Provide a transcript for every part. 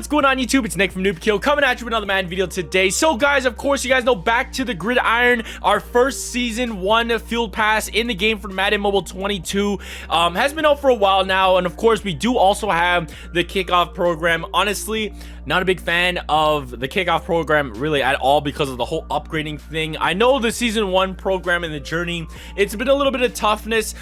what's going on YouTube? It's Nick from Bttg coming at you with another Madden video today. So guys, of course you guys know, back to the gridiron, our first season 1 field pass in the game for Madden Mobile 22 has been out for a while now, and of course we do also have the kickoff program. Honestly, not a big fan of the kickoff program really at all because of the whole upgrading thing. I know the season 1 program and the journey, it's been a little bit of toughness,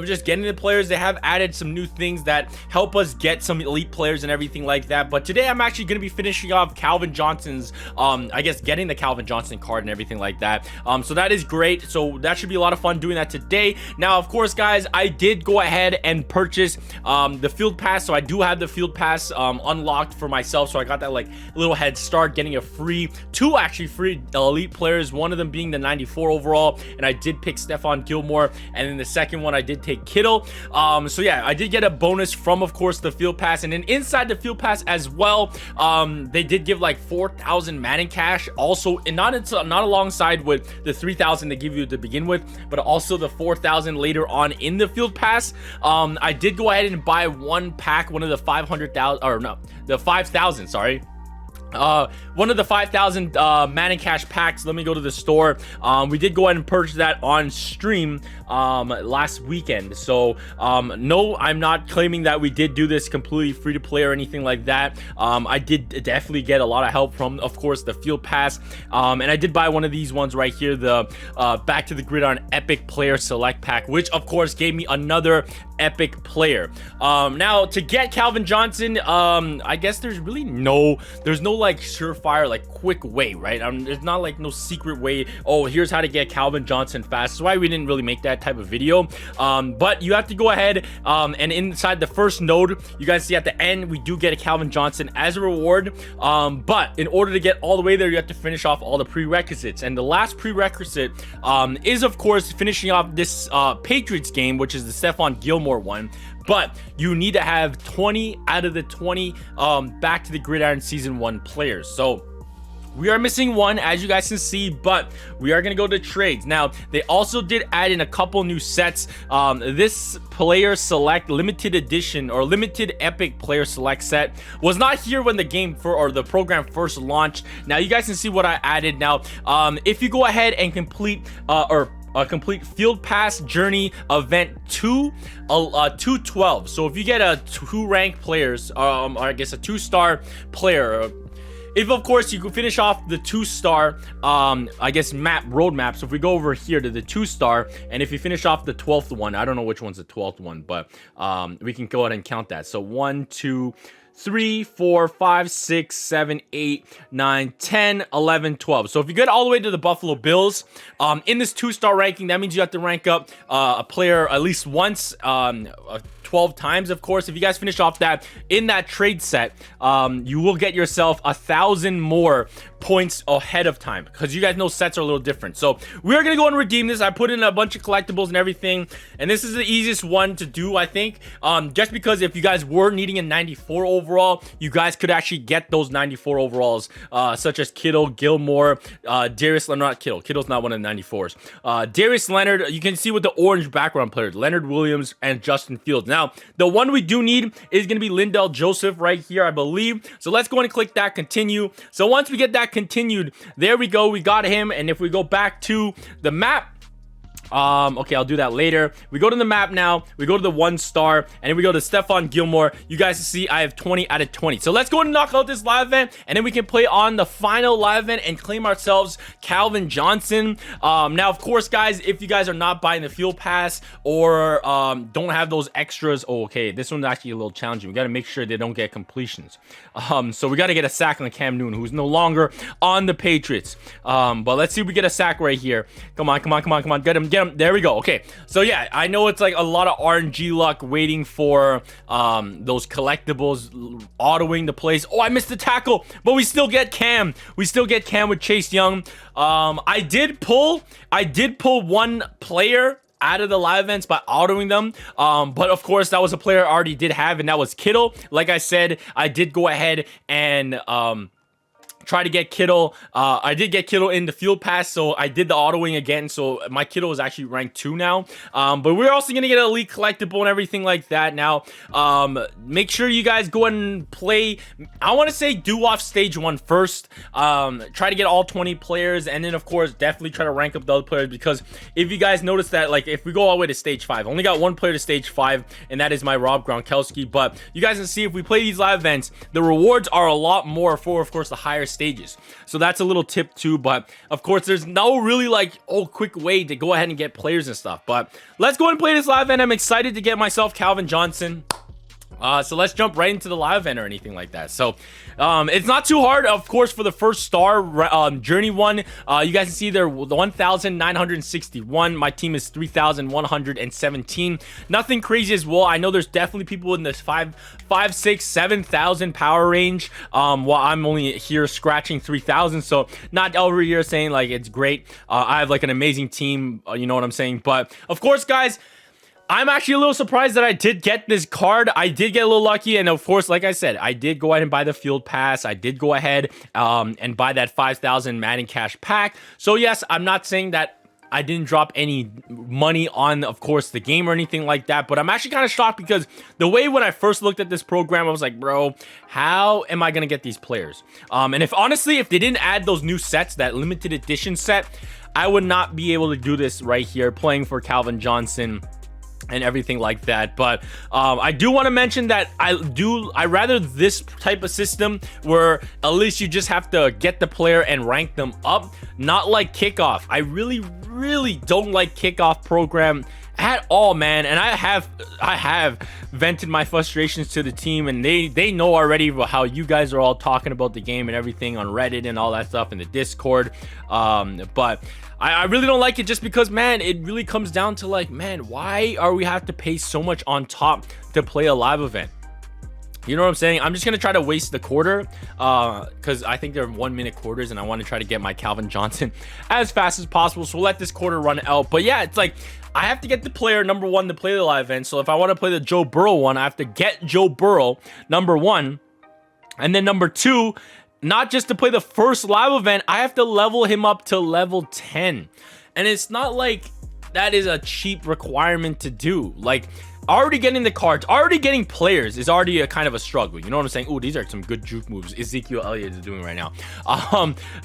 just getting the players. They have added some new things that help us get some elite players and everything like that. But today I'm actually going to be finishing off Calvin Johnson's, I guess getting the Calvin Johnson card and everything like that. So that is great. So that should be a lot of fun doing that today. Now, of course, guys, I did go ahead and purchase the field pass. So I do have the field pass unlocked for myself. So I got that like little head start, getting a two actually free elite players, one of them being the 94 overall, and I did pick Stephon Gilmore, and then the second one I did take Kittle. So yeah, I did get a bonus from, of course, the field pass, and then inside the field pass as well, they did give like 4,000 Madden cash also, and not alongside with the 3,000 they give you to begin with, but also the 4,000 later on in the field pass. I did go ahead and buy one pack, one of the 500,000, or no, the 5,000, sorry. One of the 5,000 Madden cash packs. Let me go to the store. We did go ahead and purchase that on stream last weekend. So no, I'm not claiming that we did do this completely free to play or anything like that. I did definitely get a lot of help from, of course, the field pass, and I did buy one of these ones right here, the back to the gridiron epic player select pack, which of course gave me another epic player. Now to get Calvin Johnson, I guess there's no like surefire, like quick way, right? There's not like no secret way, oh, here's how to get Calvin Johnson fast. That's why we didn't really make that type of video. But you have to go ahead and inside the first node, you guys see at the end, we do get a Calvin Johnson as a reward. But in order to get all the way there, you have to finish off all the prerequisites, and the last prerequisite is, of course, finishing off this Patriots game, which is the Stephon Gilmore one. But you need to have 20 out of the 20 back to the gridiron season 1 players. So we are missing one, as you guys can see, but we are going to go to trades. Now, they also did add in a couple new sets. This player select limited edition or limited epic player select set was not here when the game or the program first launched. Now, you guys can see what I added. Now, if you go ahead and complete complete field pass journey event 212. So if you get a 2 rank players, or I guess a 2-star player, if of course you can finish off the 2-star I guess roadmap. So if we go over here to the 2-star, and if you finish off the 12th one, I don't know which one's the 12th one, but we can go ahead and count that. So 1, 2, 3, 4, 5, 6, 7, 8, 9, 10, 11, 12. So if you get all the way to the Buffalo Bills, in this 2-star ranking, that means you have to rank up a player at least once, 12 times, of course. If you guys finish off that in that trade set, you will get yourself 1,000 more points ahead of time, because you guys know sets are a little different. So we're gonna go and redeem this. I put in a bunch of collectibles and everything, and this is the easiest one to do, I think, just because if you guys were needing a 94 overall, you guys could actually get those 94 overalls, such as Kittle, Gilmore, Darius Leonard, not Kittle, Kittle's not one of the 94s, Darius Leonard. You can see with the orange background players, Leonard Williams and Justin Fields. Now, the one we do need is going to be Lindell Joseph right here, I believe. So let's go and click that continue. So once we get that continued, there we go, we got him. And if we go back to the map, okay, I'll do that later. We go to the map now, we go to the 1-star, and then we go to Stephon Gilmore. You guys can see I have 20 out of 20. So let's go and knock out this live event, and then we can play on the final live event and claim ourselves Calvin Johnson. Now, of course, guys, if you guys are not buying the field pass or don't have those extras, okay, this one's actually a little challenging. We got to make sure they don't get completions. So we got to get a sack on Cam Newton, who's no longer on the Patriots. But let's see if we get a sack right here. Come on, come on, come on, come on. Get him. There we go. Okay, so yeah, I know it's like a lot of RNG luck waiting for those collectibles autoing the plays. Oh, I missed the tackle, but we still get Cam. We still get Cam with Chase Young. I did pull one player out of the live events by autoing them, but of course that was a player I already did have, and that was Kittle. Like I said, I did go ahead and try try to get Kittle. I did get Kittle in the field pass, so I did the autoing again, so my Kittle is actually ranked 2 now. But we're also gonna get an elite collectible and everything like that now. Make sure you guys go ahead and play. I want to say do off stage 1 first. Try to get all 20 players, and then of course definitely try to rank up the other players, because if you guys notice that, like, if we go all the way to stage 5, only got 1 player to stage 5, and that is my Rob Gronkowski. But you guys can see, if we play these live events, the rewards are a lot more for, of course, the higher stages. So that's a little tip too. But of course, there's no really like quick way to go ahead and get players and stuff. But let's go ahead and play this live event. I'm excited to get myself Calvin Johnson. So let's jump right into the live event or anything like that. So it's not too hard, of course, for the first star journey one. You guys can see they're 1,961. My team is 3,117. Nothing crazy as well. I know there's definitely people in this 5, 6, 7,000 power range, while I'm only here scratching 3,000. So not over here saying like it's great. I have like an amazing team, you know what I'm saying. But of course, guys, I'm actually a little surprised that I did get this card. I did get a little lucky, and of course, like I said, I did go ahead and buy the field pass. I did go ahead and buy that 5,000 Madden cash pack. So yes, I'm not saying that I didn't drop any money on, of course, the game or anything like that, but I'm actually kind of shocked, because the way when I first looked at this program, I was like, bro, how am I gonna get these players? And if honestly, if they didn't add those new sets, that limited edition set, I would not be able to do this right here, playing for Calvin Johnson and everything like that. But I do want to mention that I rather this type of system where at least you just have to get the player and rank them up, not like kickoff. I really don't like kickoff program at all, man. And I have vented my frustrations to the team, and they know already how you guys are all talking about the game and everything on Reddit and all that stuff in the Discord. But I really don't like it, just because, man, it really comes down to like, man, why are we have to pay so much on top to play a live event? You know what I'm saying? I'm just going to try to waste the quarter, because I think they're 1 minute quarters, and I want to try to get my Calvin Johnson as fast as possible. So we'll let this quarter run out. But yeah, it's like, I have to get the player, number 1, to play the live event. So if I want to play the Joe Burrow one, I have to get Joe Burrow, number 1. And then number 2, not just to play the first live event, I have to level him up to level 10. And it's not like that is a cheap requirement to do. Like, already getting the cards, already getting players is already a kind of a struggle. You know what I'm saying? Oh, these are some good juke moves Ezekiel Elliott is doing right now.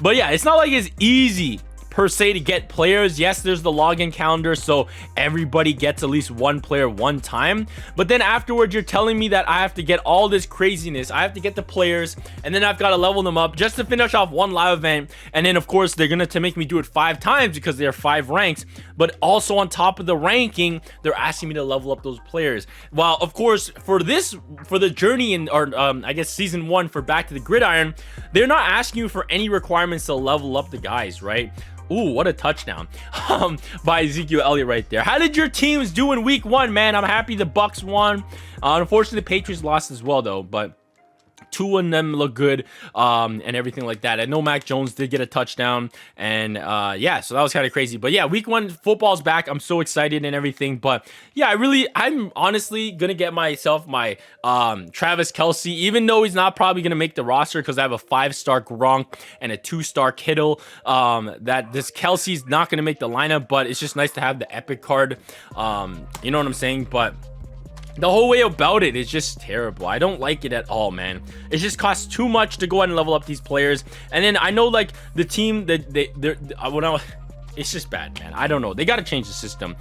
But yeah, it's not like it's easy per se to get players. Yes, there's the login calendar, so everybody gets at least 1 player 1 time, but then afterwards you're telling me that I have to get all this craziness. I have to get the players, and then I've got to level them up just to finish off 1 live event. And then of course they're gonna make me do it 5 times because there are 5 ranks, but also on top of the ranking, they're asking me to level up those players. While of course for the journey in, or I guess season 1 for Back to the Gridiron, they're not asking you for any requirements to level up the guys, right? Ooh, what a touchdown by Ezekiel Elliott right there. How did your teams do in week 1, man? I'm happy the Bucks won. Unfortunately, the Patriots lost as well, though, but 2 of them look good, and everything like that. I know Mac Jones did get a touchdown, and yeah, so that was kind of crazy. But yeah, week 1 football's back. I'm so excited and everything. But yeah, I'm honestly gonna get myself my Travis Kelce, even though he's not probably gonna make the roster, because I have a 5-star Gronk and a 2-star Kittle. That this Kelce's not gonna make the lineup, but it's just nice to have the epic card. You know what I'm saying? But the whole way about it is just terrible. I don't like it at all, man. It just costs too much to go ahead and level up these players. And then I know like the team that it's just bad, man. I don't know. They got to change the system,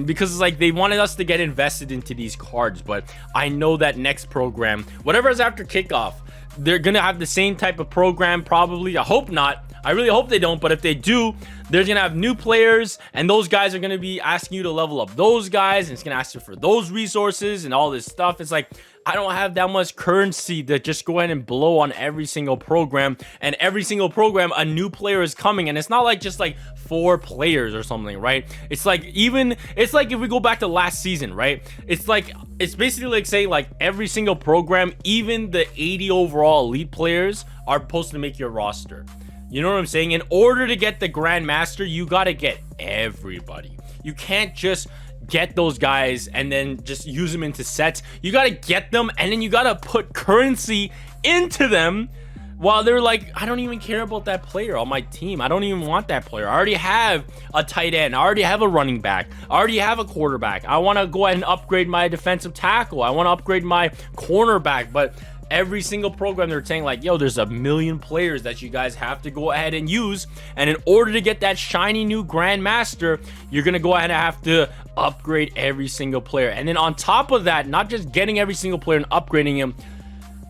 because it's like they wanted us to get invested into these cards. But I know that next program, whatever is after kickoff, they're gonna have the same type of program probably. I hope not. I really hope they don't, but if they do, they're gonna have new players, and those guys are gonna be asking you to level up those guys, and it's gonna ask you for those resources and all this stuff. It's like, I don't have that much currency to just go ahead and blow on every single program, and every single program a new player is coming, and it's not like just like 4 players or something, right? It's like, even it's like if we go back to last season, right? It's like, it's basically like saying like every single program, even the 80 overall elite players, are supposed to make your roster. You know what I'm saying? In order to get the Grandmaster, you got to get everybody. You can't just get those guys and then just use them into sets. You got to get them, and then you got to put currency into them While they're like, I don't even care about that player on my team. I don't even want that player. I already have a tight end. I already have a running back. I already have a quarterback. I want to go ahead and upgrade my defensive tackle. I want to upgrade my cornerback. But every single program, they're saying like, yo, there's a million players that you guys have to go ahead and use. And in order to get that shiny new Grandmaster, you're going to go ahead and have to upgrade every single player. And then on top of that, not just getting every single player and upgrading him,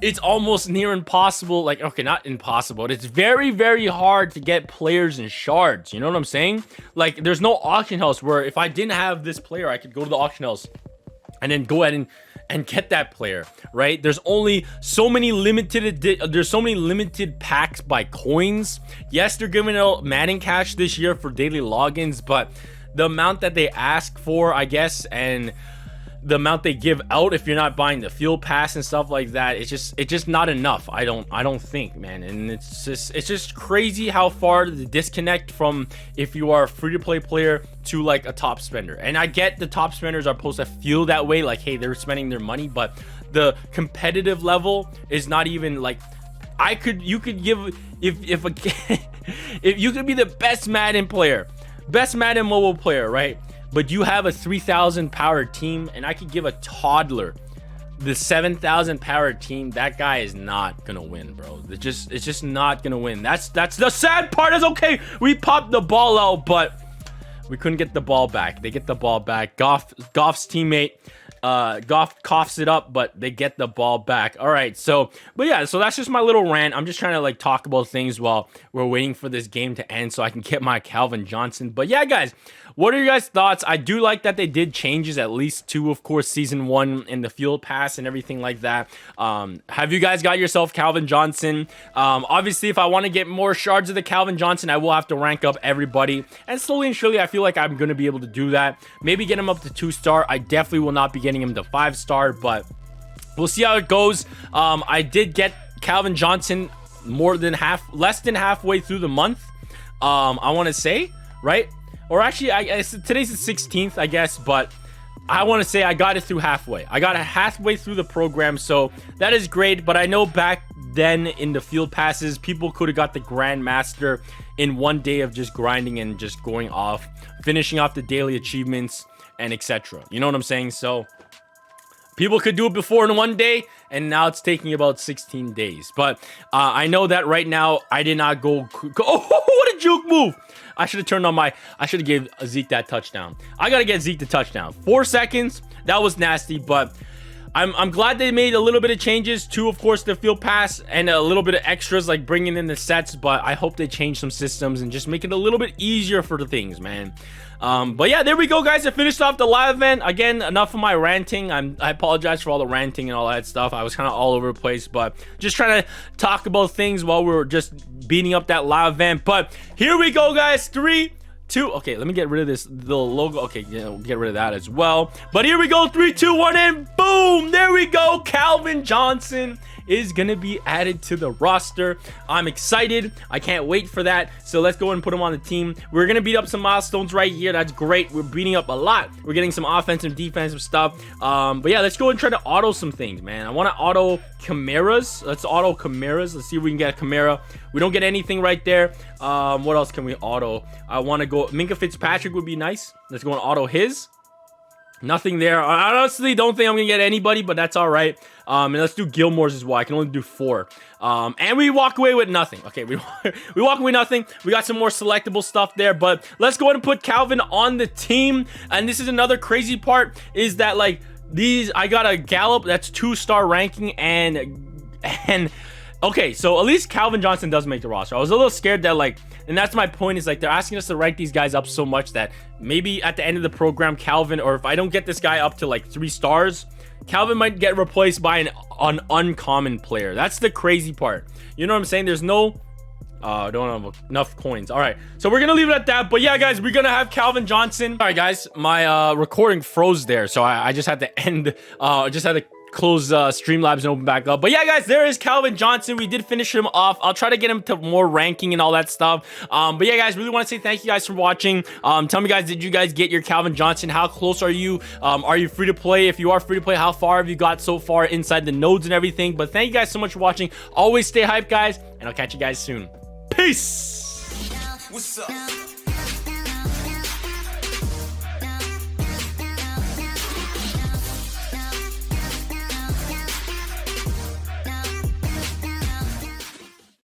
it's almost near impossible. Like, okay, not impossible. It's very, very hard to get players and shards. You know what I'm saying? Like, there's no auction house where if I didn't have this player, I could go to the auction house and then go ahead and get that player, right? There's only so many limited packs by coins. Yes, they're giving out Madden Cash this year for daily logins, but the amount that they ask for, I guess, and the amount they give out if you're not buying the field pass and stuff like that, it's just not enough. I don't think, man. And it's just crazy how far the disconnect from if you are a free-to-play player to like a top spender. And I get the top spenders are supposed to feel that way, like, hey, they're spending their money, but the competitive level is not even like, you could give, if you could be the best Madden player, best Madden mobile player, right? But you have a 3,000 power team, and I could give a toddler the 7,000 power team. That guy is not gonna win, bro. It's just not gonna win. That's the sad part. Is okay, we popped the ball out, but we couldn't get the ball back. They get the ball back. Goff's teammate, Goff coughs it up, but they get the ball back. All right, so that's just my little rant. I'm just trying to like talk about things while we're waiting for this game to end so I can get my Calvin Johnson. But yeah, guys, what are your guys' thoughts? I do like that they did changes, at least to, of course, season 1 in the field pass and everything like that. Have you guys got yourself Calvin Johnson? Obviously, if I want to get more shards of the Calvin Johnson, I will have to rank up everybody. And slowly and surely, I feel like I'm going to be able to do that. Maybe get him up to 2-star. I definitely will not be getting him to 5-star, but we'll see how it goes. I did get Calvin Johnson less than halfway through the month. I want to say, right? Or actually, today's the 16th, I guess, but I want to say I got it through halfway. I got it halfway through the program, so that is great. But I know back then in the field passes, people could have got the Grandmaster in one day of just grinding and just going off, finishing off the daily achievements and etc. You know what I'm saying? So people could do it before in one day, and now it's taking about 16 days. But I know that right now I did not go oh, what a juke move! I should have turned on I should have gave Zeke that touchdown. I got to get Zeke the touchdown. 4 seconds. That was nasty, but I'm glad they made a little bit of changes to, of course, the field pass and a little bit of extras like bringing in the sets, but I hope they change some systems and just make it a little bit easier for the things, man. But yeah, there we go, guys. I finished off the live event. Again, enough of my ranting. I apologize for all the ranting and all that stuff. I was kind of all over the place, but just trying to talk about things while we were just beating up that live event. But here we go, guys. 3, 2. Okay, let me get rid of the logo. Okay, yeah, we'll get rid of that as well. But here we go. 3, 2, 1, and boom! There we go. Calvin Johnson is gonna be added to the roster. I'm excited. I can't wait for that. So let's go and put him on the team. We're gonna beat up some milestones right here. That's great. We're beating up a lot. We're getting some offensive, defensive stuff. But yeah, let's go and try to auto some things, man. I want to auto Camaras. Let's auto Camaras. Let's see if we can get a Camara. We don't get anything right there. What else can we auto? I want to go Minka Fitzpatrick would be nice. Let's go and auto his. Nothing there. I honestly don't think I'm gonna get anybody, but that's all right. And let's do Gilmore's as well. I can only do 4. And we walk away with nothing. Okay, we walk away nothing. We got some more selectable stuff there, but let's go ahead and put Calvin on the team. And this is another crazy part, is that like I got a Gallup that's 2-star ranking, and okay, so at least Calvin Johnson does make the roster. I was a little scared that like, and that's my point, is like they're asking us to rank these guys up so much that maybe at the end of the program, Calvin, or if I don't get this guy up to like 3 stars, Calvin might get replaced by an uncommon player. That's the crazy part. You know what I'm saying? There's no don't have enough coins. All right, so we're gonna leave it at that. But yeah, guys, we're gonna have Calvin Johnson. All right, guys, my recording froze there, so I just had to end. Just had to close Streamlabs and open back up. But yeah, guys, there is Calvin Johnson. We did finish him off. I'll try to get him to more ranking and all that stuff. But yeah, guys, really want to say thank you guys for watching. Tell me, guys, did you guys get your Calvin Johnson? How close are you? Are you free to play? If you are free to play, how far have you got so far inside the nodes and everything? But thank you guys so much for watching. Always stay hyped, guys, and I'll catch you guys soon. Peace. What's up?